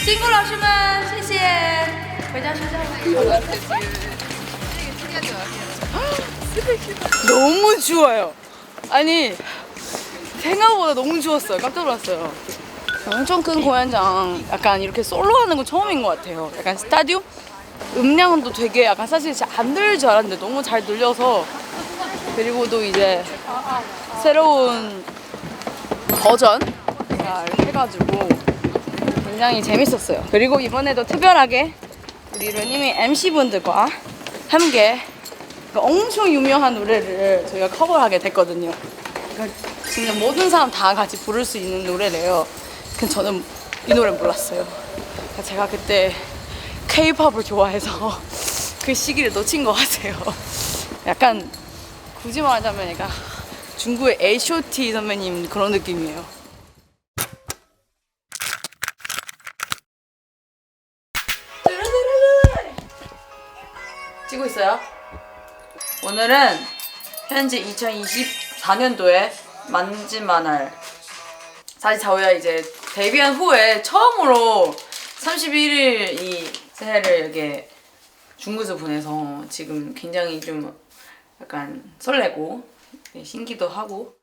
辛苦老师们，谢谢。回家睡觉了。 너무 추워요. 아니 생각보다 너무 추웠어요. 깜짝 놀랐어요. 엄청 큰 공연장 약간 이렇게 솔로 하는 거 처음인 것 같아요. 약간 스타디움? 음량도 되게 약간 사실 잘 안 들릴 줄 알았는데 너무 잘 들려서 그리고 또 이제 새로운 버전 해가지고 굉장히 재밌었어요. 그리고 이번에도 특별하게 우리 르님이 MC분들과 함께 엄청 유명한 노래를 저희가 커버하게 됐거든요. 그러니까 진짜 모든 사람 다 같이 부를 수 있는 노래래요. 근데 저는 이 노래 몰랐어요. 그러니까 제가 그때 K-팝을 좋아해서 그 시기를 놓친 것 같아요. 약간 굳이 말하자면 약간 중국의 H.O.T 선배님 그런 느낌이에요. 찍고 있어요? 오늘은 현재 2024년도에 만지만할 사실 저희가 이제 데뷔한 후에 처음으로 31일 이 새해를 이렇게 중국에서 보내서 지금 굉장히 좀 약간 설레고 신기도 하고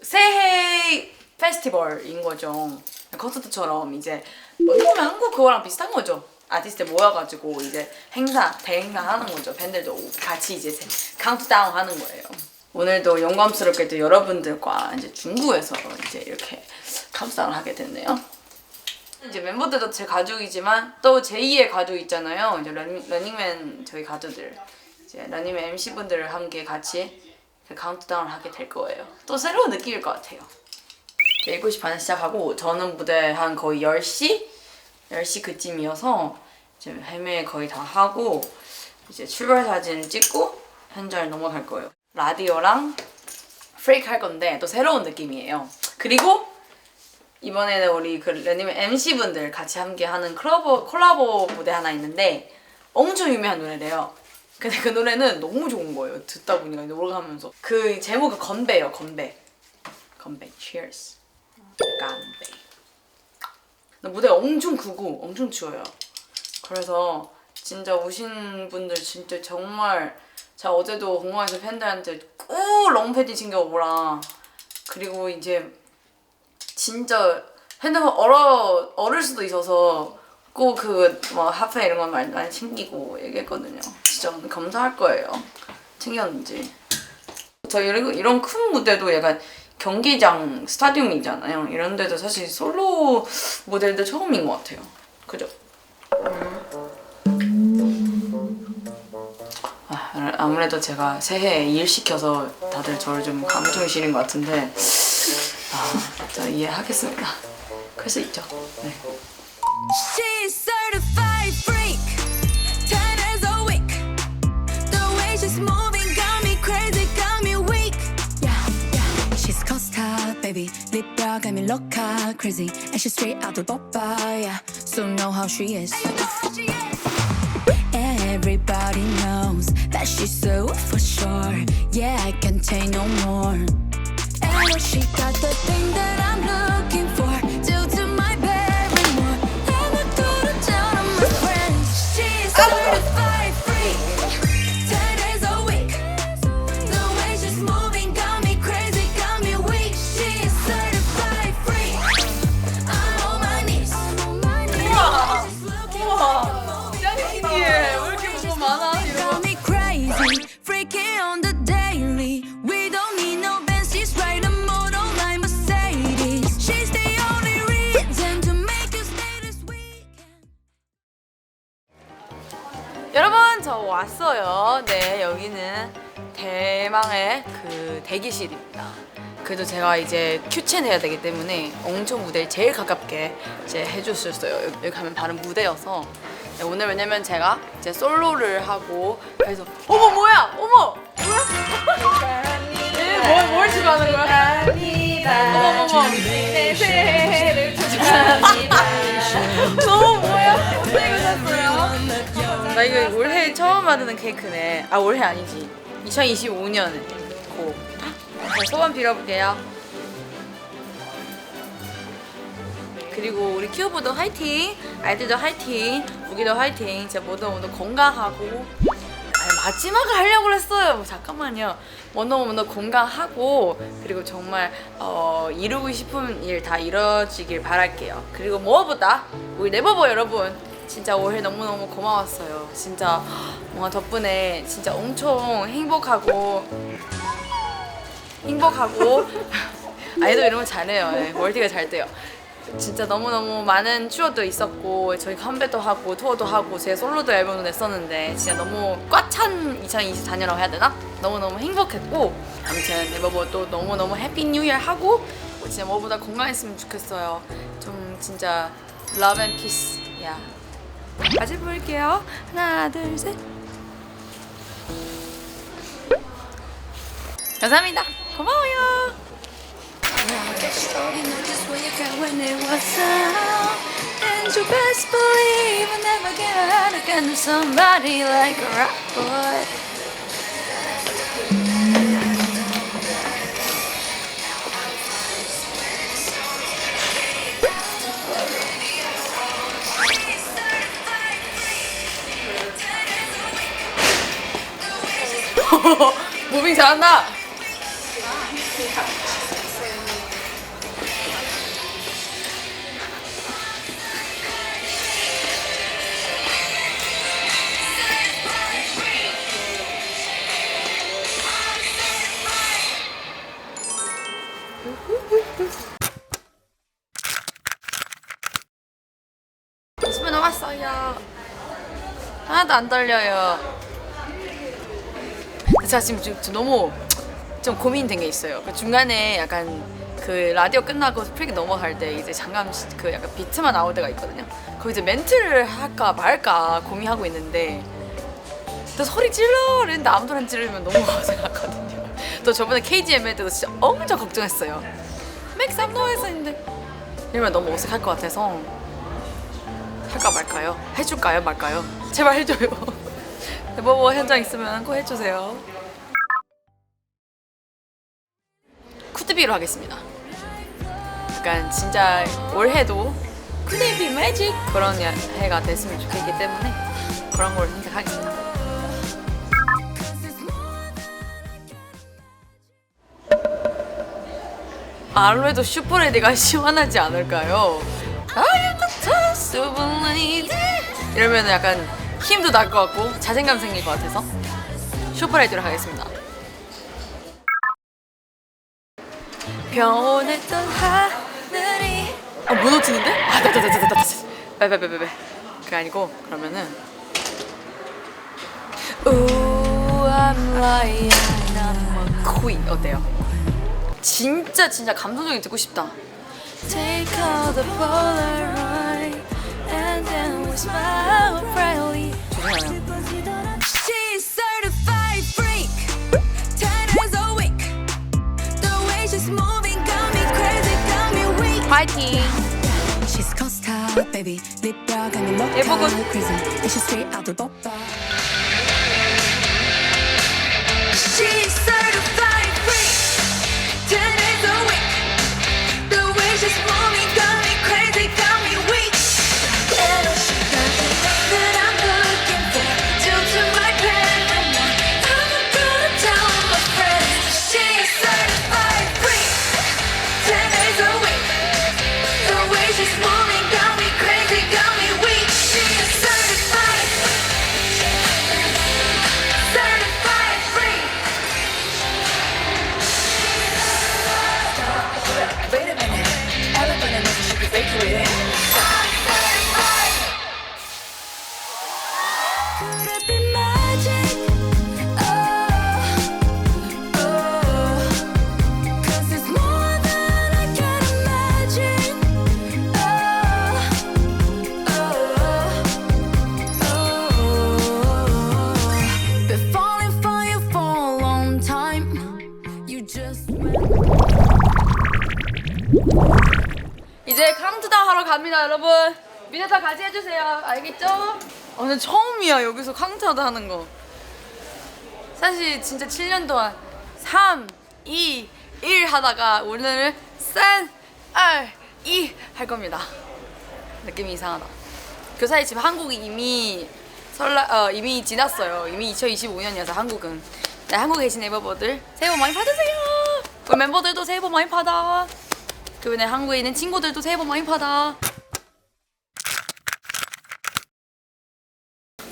새해 페스티벌인 거죠. 콘서트처럼 이제 어떻게 보면 한국 그거랑 비슷한 거죠. 아티스트 모여가지고 이제 대행사 하는 거죠. 밴드도 같이 이제 카운트다운 하는 거예요. 오늘도 영광스럽게도 여러분들과 이제 중국에서 이제 이렇게 카운트다운을 하게 됐네요. 이제 멤버들도 제 가족이지만 또 제2의 가족 있잖아요. 이제 러닝맨 저희 가족들 이제 러닝맨 MC분들을 함께 같이 카운트다운을 하게 될 거예요. 또 새로운 느낌일 것 같아요. 7시 반에 시작하고 저는 무대 한 거의 10시 그쯤이어서 이제 헤매 거의 다 하고 이제 출발 사진 찍고 현장을 넘어갈 거예요. 라디오랑 프레이크 할 건데 또 새로운 느낌이에요. 그리고 이번에는 우리 그 르님의 MC분들 같이 함께 하는 콜라보 무대 하나 있는데 엄청 유명한 노래래요. 근데 그 노래는 너무 좋은 거예요. 듣다 보니까 노래하면서 그 제목은 건배예요. 건배. Cheers. 건배. 무대 엄청 크고 엄청 추워요. 그래서 진짜 오신 분들 진짜 정말 제가 어제도 공항에서 팬들한테 꼭 롱패딩 챙겨오라. 그리고 이제 진짜 핸드폰 얼을 수도 있어서 꼭 그 뭐 핫팩 이런 거 많이 챙기고 얘기했거든요. 진짜 감사할 거예요. 챙겼는지. 저 이런 큰 무대도 약간 경기장 스타디움이잖아요. 이런 데도 사실 솔로 무대도 처음인 것 같아요. 그죠? 아무래도 제가 새해에 일 시켜서 다들 저를 좀 감정이 시린 것 같은데 저 이해하겠습니다. 그럴 수 있죠. 네. She's certified freak, 10 days a week. The way she's moving got me crazy, got me weak. Yeah. She's Costa, baby. Lip brow got me loca, crazy. And she's straight out the bopa, yeah. So know how she is. Everybody knows that she's so for sure. Yeah, I can't take no more. And when she got the thing that I'm looking for, due to my barrymore. And I threw her down on my friends. She's certified freak, 10 days a week. The way she's moving got me crazy, got me weak. She's certified freak. I'm on my knees. 우와, 진짜 신기해. 왜 이렇게 뭐가 많아? Got me crazy, freaking on the daily. We don't need no Benz, she's right a motor like Mercedes. She's the only reason to make you stay this weekend. 여러분, 저 왔어요. 네, 여기는 대망의 그 대기실입니다. 그래도 제가 이제 큐첸 해야 되기 때문에 엄청 무대에 제일 가깝게 이제 해줬었어요. 여기 가면 바로 무대여서. 네, 오늘 왜냐면 제가 이제 솔로를 하고 그래서 어머 뭐야 어머 뭐야 뭘 좋아하는 거야? 어머머머 내 새해를 축하합니다. 너무 뭐야? 이거 샀어요? 나 이거 올해 처음 받는 케이크네. 아 올해 아니지 2025년에 소원 빌어볼게요. 그리고 우리 큐브도 화이팅, 아이들도 화이팅, 우기도 화이팅. 진짜 모두 건강하고. 마지막을 하려고 했어요. 잠깐만요. 모두 건강하고 그리고 정말 이루고 싶은 일 다 이루어지길 바랄게요. 그리고 무엇보다 우리 네버버 여러분 진짜 올해 너무너무 고마웠어요. 진짜 뭔가 덕분에 진짜 엄청 행복하고 아이도 이런 거 잘해요. 네, 멀티가 잘 돼요. 진짜 너무너무 많은 추억도 있었고 저희 컴백도 하고 투어도 하고 제 솔로도 앨범도 냈었는데 진짜 너무 꽉 찬 2024년이라고 해야 되나? 너무너무 행복했고 아무튼 네버버도 너무너무 해피 뉴 이어 하고 진짜 뭐보다 건강했으면 좋겠어요. 좀 진짜 love and peace. 야. 다시 볼게요. 하나 둘 셋. 감사합니다. 고마워요. You know just where you got when it was out. And you best believe I never get out again to somebody like a rock boy. 무빙 잘한다. 집에 나왔어요. 하나도 안 떨려요. 제가 지금 너무 좀 고민된 게 있어요. 그 중간에 약간 그 라디오 끝나고 스프링 넘어갈 때 이제 잠깐 그 약간 비트만 나올 때가 있거든요. 거기 이제 멘트를 할까 말까 고민하고 있는데 또 소리 질러 그랬는데 아무도 안 지르면 너무 어색하거든요. 또 저번에 KGM 할 때도 진짜 엄청 걱정했어요. Make some noise 했는데 이러면 너무 어색할 것 같아서 할까 말까요? 해줄까요 말까요? 제발 해줘요. 네버버 현장 있으면 꼭 해주세요. 쿠드비로 하겠습니다. 약간 진짜 올해도 쿠드비 매직 그런 해가 됐으면 좋겠기 때문에 그런 걸 선택하겠습니다. 아무래도 슈퍼레디가 시원하지 않을까요? 이러면 약간 힘도 날 것 같고 자신감 생길 것 같아서 슈퍼레디로 하겠습니다. 변했던 하늘이 무너지는데? 빼 그게 아니고 그러면은 I'm lying, I'm a queen 어때요? 진짜 감성적인 듣고 싶다. Take all the Polaroid and then we smile brightly. 죄송해요. She's certified freak, 10 days a week. The way she's moving got me crazy, got me weak. 파이팅. She's coast out, baby. Lip brow got me locked out, crazy. And she's straight out the bopper. She's certified freak, 10 days a week. The way she's moving got me crazy, got me weak. And she got the thing that I'm looking for. Due to my paranoia, I'm gonna tell my friends. She's certified freak, 10 days a week. The way she's moving got me crazy, got me weak. She's certified free. Wait a minute. Everybody knows she could fake it. Could it be magic? Oh, 'cause it's more than I can imagine. Been falling for you for a long time. You just 이제 카운트다운 하러 갑니다, 여러분. 미네타 같이 해주세요. 알겠죠? 오늘 처음이야 여기서 카운트다운 하는 거. 사실 진짜 7년 동안 3, 2, 1 하다가 오늘은 3, 2, 할 겁니다. 느낌이 이상하다. 그 사이 지금 한국이 이미 이미 지났어요. 이미 2025년이어서 한국은. 네, 한국에 계신 네이버들 새해 복 많이 받으세요. 우리 멤버들도 새해 복 많이 받아. 그리고 한국에 있는 친구들도 새해 복 많이 받아.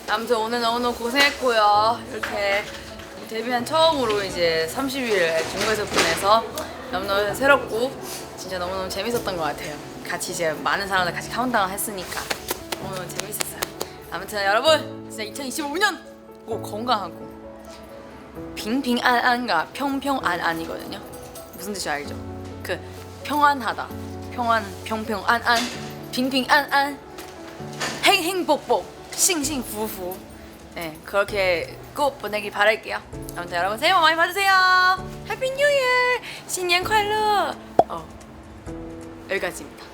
아무튼 오늘 너무너무 고생했고요. 이렇게 데뷔한 처음으로 이제 30일 중국에서 보내서 너무너무 새롭고 진짜 너무너무 재밌었던 것 같아요. 같이 이제 많은 사람들 같이 카운트다운 했으니까 너무너무 재밌었어요. 아무튼 여러분 진짜 2025년 꼭 건강하고 빙빙안안과 평평안안이거든요. 무슨 뜻인지 알죠? 그 평안하다, 평평안안, 빙빙안안, 행행복복, 싱싱푸푸. 네, 그렇게 꼭 보내길 바랄게요. 아무튼 여러분 새해 복 많이 받으세요. 해피 뉴 이어! 신년 快乐! 여기까지입니다.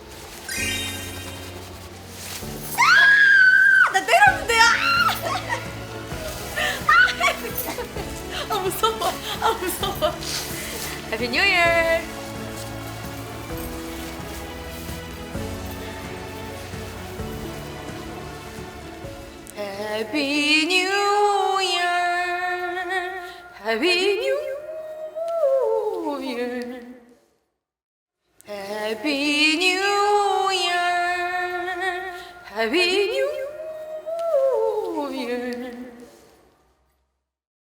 나 때리면 돼요! 무서워. 무서워. 해피 뉴 이어! Happy New Year. Happy New Year. Happy New Year. Happy New